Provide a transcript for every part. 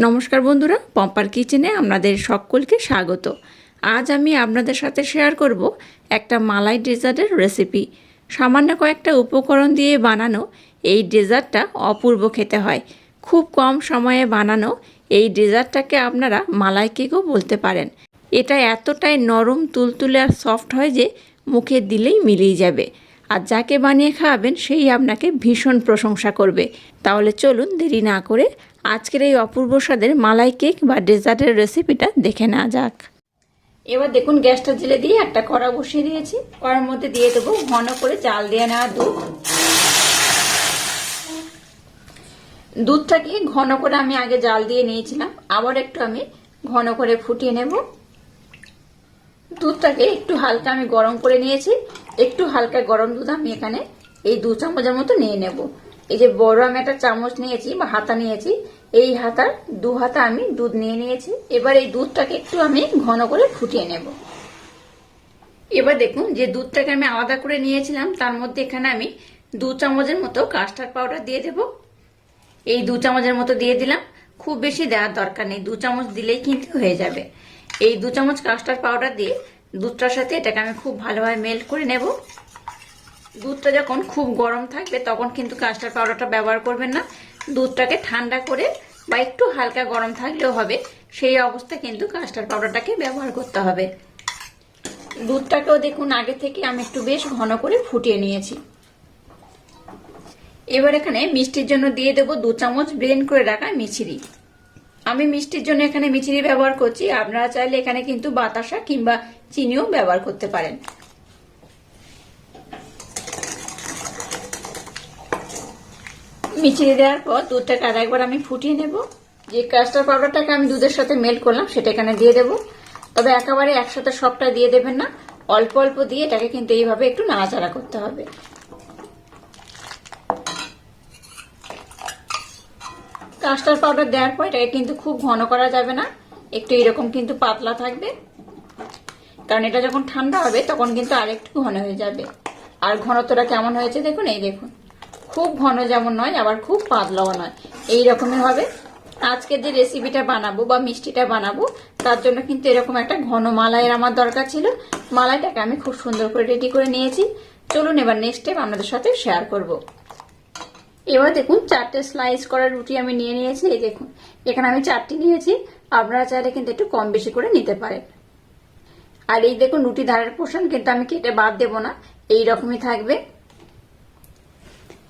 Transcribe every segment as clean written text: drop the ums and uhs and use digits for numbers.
নমস্কার বন্ধুরা, পম্পার কিচেনে আপনাদের সকলকে স্বাগত। আজ আমি আপনাদের সাথে শেয়ার করব একটা মালাই ডেজার্টের রেসিপি। সামান্য কয়েকটা উপকরণ দিয়ে বানানো এই ডেজার্টটা অপূর্ব খেতে হয়। খুব কম সময়ে বানানো এই ডেজার্টটাকে আপনারা মালাই কেকও বলতে পারেন। এটা এতটাই নরম, তুলতুলে আর সফট হয় যে মুখে দিলেই মিলিয়ে যাবে। আর যাকে বানিয়ে খাওয়াবেন সেই আপনাকে ভীষণ প্রশংসা করবে। তাহলে চলুন দেরি না করে আজকের এই অপূর্ব স্বাদের মালাই কেক বা ডেজার্টের রেসিপিটা দেখে নেওয়া যাক। এবার দেখুন, গ্যাসটা জেলে দিয়ে একটা কড়া বসিয়ে দিয়েছি। কড়ার মধ্যে দিয়ে দেবো ঘন করে জাল দিয়ে নেওয়া দুধ। দুধটাকে ঘন করে আমি আগে জাল দিয়ে নিয়েছিলাম, আবার একটু আমি ঘন করে ফুটিয়ে নেব। দুধটাকে একটু হালকা আমি গরম করে নিয়েছি। একটু হালকা গরম দুধ আমি এখানে এই 2 চামচের মতো নিয়ে নেব। এই যে বড় আমি একটা চামচ নিয়েছি বা হাতা নিয়েছি, এই হাতার 2 হাতা আমি দুধ নিয়ে নিয়েছি। এবার এই দুধটাকে একটু আমি ঘন করে ফুটিয়ে নেব। এবার দেখুন, যে দুধটাকে আমি আলাদা করে নিয়েছিলাম তার মধ্যে এখানে আমি 2 চামচের মতো কাস্টার্ড পাউডার দিয়ে দেব। এই 2 চামচের মতো দিয়ে দিলাম। খুব বেশি দেওয়ার দরকার নেই, 2 চামচ দিলেই কিন্তু হয়ে যাবে। এই 2 চামচ কাস্টার্ড পাউডার দিয়ে দুধটার সাথে এটাকে আমি খুব ভালোভাবে মেল্ট করে নেব। দুধটা যখন খুব গরম থাকবে তখন কিন্তু কাস্টার্ড পাউডারটা ব্যবহার করবেন না। দুধটাকে ঠান্ডা করে বা একটু হালকা গরম থাকলেও হবে, সেই অবস্থায় কিন্তু কাস্টার্ড পাউডারটাকে ব্যবহার করতে হবে। দুধটাকেও দেখুন আগে থেকে আমি একটু বেশ ঘন করে ফুটিয়ে নিয়েছি। এবার এখানে মিষ্টির জন্য দিয়ে দেবো 2 চামচ ব্লেন্ড করে রাখা মিছরি। আমি মিষ্টির জন্য এখানে মিছরি ব্যবহার করছি, আপনারা চাইলে এখানে কিন্তু বাতাসা কিংবা চিনিও ব্যবহার করতে পারেন। মিছরি দেওয়ার পর দুধটাকে আরেকবার আমি ফুটিয়ে নেব। যে কাস্টার্ড পাউডারটাকে আমি দুধের সাথে মেল্ট করলাম সেটা এখানে দিয়ে দেব। তবে একেবারে একসাথে সবটা দিয়ে দেবেন না, অল্প অল্প দিয়ে এটাকে কিন্তু এইভাবে একটু নাড়াচাড়া করতে হবে। কাস্টার্ড পাউডার দেওয়ার পর এটাকে কিন্তু খুব ঘন করা যাবে না, একটু এরকম কিন্তু পাতলা থাকবে, কারণ এটা যখন ঠান্ডা হবে তখন কিন্তু আরেকটু ঘন হয়ে যাবে। আর ঘনত্বটা কেমন হয়েছে দেখুন, এই দেখুন, খুব ঘন যেমন নয় আবার খুব পাতলাও নয়, এই রকমই হবে। আজকে যে রেসিপিটা বানাবো বা মিষ্টিটা বানাবো তার জন্য কিন্তু এরকম একটা ঘন মালাইয়ের আমার দরকার ছিল। মালাইটাকে আমি খুব সুন্দর করে রেডি করে নিয়েছি। চলুন এবার নেক্সট স্টেপ আপনাদের সাথে শেয়ার করব। এবার দেখুন, 4টে স্লাইস করা রুটি আমি নিয়ে নিয়েছি। এই দেখুন, এখানে আমি 4টি নিয়েছি, আপনারা চাইলে কিন্তু একটু কম বেশি করে নিতে পারেন। আর এই দেখুন, রুটি ধারের পোর্শন কিন্তু আমি কেটে বাদ দেব না, এই রকমই থাকবে।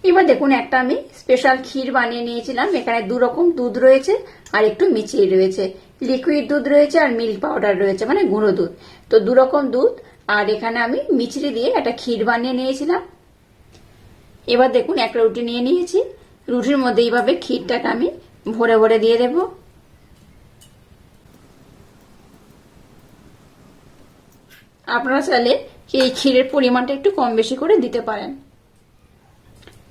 এবার দেখুন, একটা আমি স্পেশাল ক্ষীর বানিয়ে নিয়েছিলাম। এখানে 2 রকম দুধ রয়েছে আর একটু মিচিয়ে রয়েছে, লিকুইড দুধ রয়েছে আর মিল্ক পাউডার রয়েছে, মানে গুঁড়ো দুধ। তো 2 রকম দুধ আর এখানে আমি মিছরি দিয়ে একটা ক্ষীর বানিয়ে নিয়েছিলাম। এবার দেখুন, একটা রুটি নিয়ে নিয়েছি। রুটির মধ্যে এইভাবে ক্ষীরটাকে আমি ভরে ভরে দিয়ে দেব। আপনারা চাইলে এই ক্ষীরের পরিমাণটা একটু কম বেশি করে দিতে পারেন।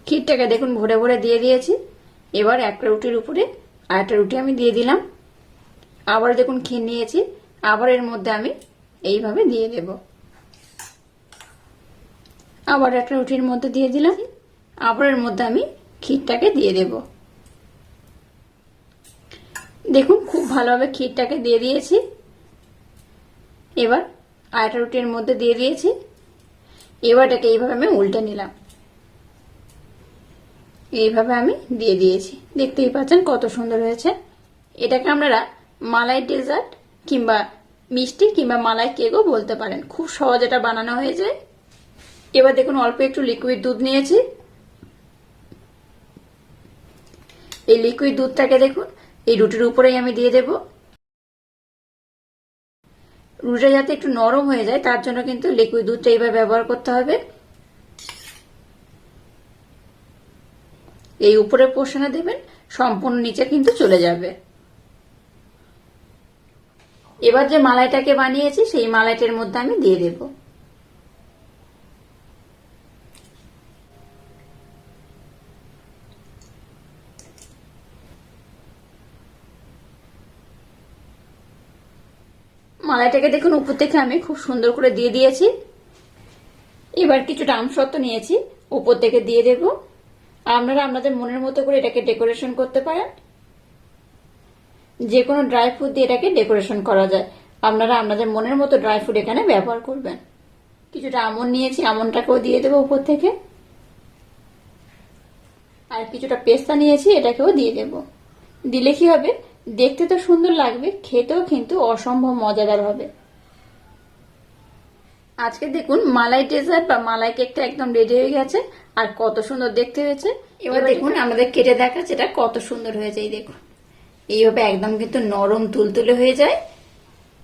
ক্ষীরটাকে দেখুন ভরে ভরে দিয়ে দিয়েছি। এবার একটা রুটির উপরে আর একটা রুটি আমি দিয়ে দিলাম। আবার দেখুন ক্ষীর নিয়েছি, আবার এর মধ্যে আমি এইভাবে দিয়ে দেব। আবার একটা রুটির মধ্যে দিয়ে দিলাম, আবার এর মধ্যে আমি ক্ষীরটাকে দিয়ে দেব। দেখুন খুব ভালোভাবে ক্ষীরটাকে দিয়ে দিয়েছি। এবার আরেকটা রুটির মধ্যে দিয়ে দিয়েছি। এবার এটাকে এইভাবে আমি উল্টে নিলাম, এইভাবে আমি দিয়ে দিয়েছি। দেখতেই পাচ্ছেন কত সুন্দর হয়েছে। এটাকে আপনারা মালাই ডেজার্ট কিংবা মিষ্টি কিংবা মালাই কেকও বলতে পারেন। খুব সহজ এটা বানানো হয়ে যায়। এবার দেখুন, অল্প একটু লিকুইড দুধ নিয়েছি। এই লিকুইড দুধটাকে দেখুন এই রুটির উপরেই আমি দিয়ে দেব। রুটিটা যাতে একটু নরম হয়ে যায় তার জন্য কিন্তু লিকুইড দুধটা এইভাবে ব্যবহার করতে হবে। এই উপরের পোর্শনে দেবেন, সম্পূর্ণ নিচে কিন্তু চলে যাবে। এবার যে মালাইটাকে বানিয়েছি সেই মালাইটার মধ্যে আমি দিয়ে দেব। মালাইটাকে দেখুন উপর থেকে আমি খুব সুন্দর করে দিয়ে দিয়েছি। এবার কিছুটা আমসত্ত্ব নিয়েছি, উপর থেকে দিয়ে দেব। আপনারা আপনাদের মনের মতো করে এটাকে ডেকোরেশন করতে পারেন। যে কোনো ড্রাই ফ্রুট দিয়ে এটাকে ডেকোরেশন করা যায়। আপনারা আপনাদের মনের মতো ড্রাই ফ্রুট এখানে ব্যবহার করবেন। কিছুটা আমন্ড নিয়েছি, আমন্ডটাকেও দিয়ে দেবো উপর থেকে। আর কিছুটা পেস্তা নিয়েছি, এটাকেও দিয়ে দেব। দিলে কি হবে, দেখতে তো সুন্দর লাগবে, খেতেও কিন্তু অসম্ভব মজাদার হবে। আজকে দেখুন মালাই ডেজার্ট বা মালাই কেকটা একদম রেডি হয়ে গেছে, আর কত সুন্দর দেখতে হয়েছে। এবার দেখুন আমাদের কেটে দেখাচ্ছে এটা কত সুন্দর হয়েছে। এই দেখুন এইভাবে একদম কিন্তু নরম তুলতুলে হয়ে যায়,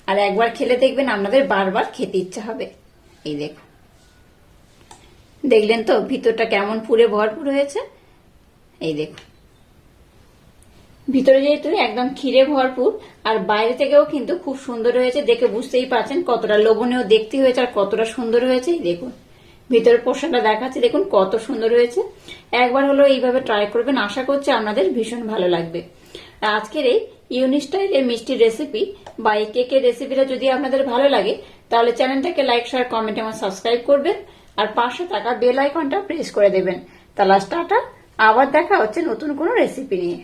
আর একবার খেলে দেখবেন আপনাদের বারবার খেতে ইচ্ছা হবে। এই দেখুন, দেখলেন তো ভিতরটা কেমন পুরে ভরপুর হয়েছে। এই দেখুন ভিতরে যেহেতু একদম ক্ষীরে ভরপুর, আর বাইরে থেকেও কিন্তু খুব সুন্দর হয়েছে। দেখে বুঝতেই পারছেন কতটা লোভনীয় দেখতে হয়েছে আর কতটা সুন্দর হয়েছে। দেখুন ভিতরের পোর্শনটা দেখাচ্ছে, দেখুন কত সুন্দর হয়েছে। একবার হলো এইভাবে ট্রাই করবেন, আশা করছি আপনাদের ভীষণ ভালো লাগবে। আর আজকের এই ইউনিক স্টাইলের মিষ্টির রেসিপি বা এই কেকের রেসিপিটা যদি আপনাদের ভালো লাগে, তাহলে চ্যানেলটাকে লাইক, শেয়ার, কমেন্ট এবং সাবস্ক্রাইব করবেন, আর পাশে থাকা বেল আইকনটা প্রেস করে দেবেন। তাহলে টাটা, আবার দেখা হচ্ছে নতুন কোনো রেসিপি নিয়ে।